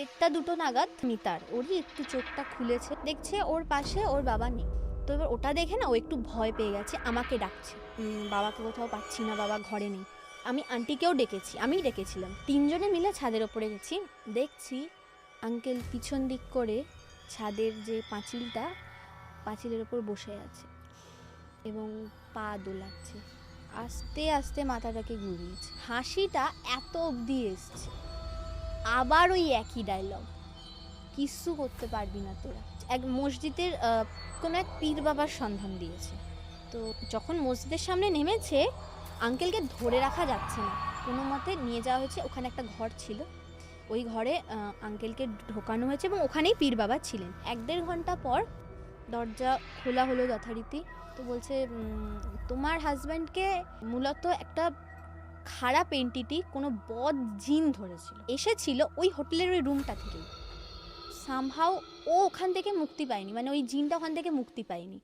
1টা 2টো নাগাদ মিতার ওরই একটু চোখটা খুলেছে, দেখছে ওর পাশে ওর বাবা নেই। তো এবার ওটা দেখে না ও একটু ভয় পেয়ে গেছে, আমাকে ডাকছে, বাবাকে কোথাও পাচ্ছি না, বাবা ঘরে নেই। আমি আন্টিকেও ডেকেছি, আমিই ডেকেছিলাম। 3জনে মিলে ছাদের ওপরে গেছি, দেখছি আঙ্কেল পিছন দিক করে ছাদের যে পাঁচিলের ওপর বসে আছে এবং পা দোলাচ্ছে, আস্তে আস্তে মাথাটাকে ঘুরিয়েছে। হাসিটা এত অবধি এসছে, আবার ওই একই ডায়লগ, কিচ্ছু করতে পারবি না তোরা। এক মসজিদের কোনো এক পীর বাবার সন্ধান দিয়েছে। তো যখন মসজিদের সামনে নেমেছে, আঙ্কেলকে ধরে রাখা যাচ্ছে না, কোনো মতে নিয়ে যাওয়া হয়েছে। ওখানে একটা ঘর ছিল, ওই ঘরে আঙ্কেলকে ঢোকানো হয়েছে এবং ওখানেই পীর বাবা ছিলেন। 1-1.5 ঘন্টা পর দরজা খোলা হলো যথারীতি। তো বলছে তোমার হাজব্যান্ডকে মূলত একটা খারাপ এন্টিটি, কোনো বদ জিন ধরেছিল, এসেছিল ওই হোটেলের ওই রুমটা থেকেই। সামহাও ও ওখান থেকে মুক্তি পায়নি, মানে ওই জিনটা ওখান থেকে মুক্তি পায়নি।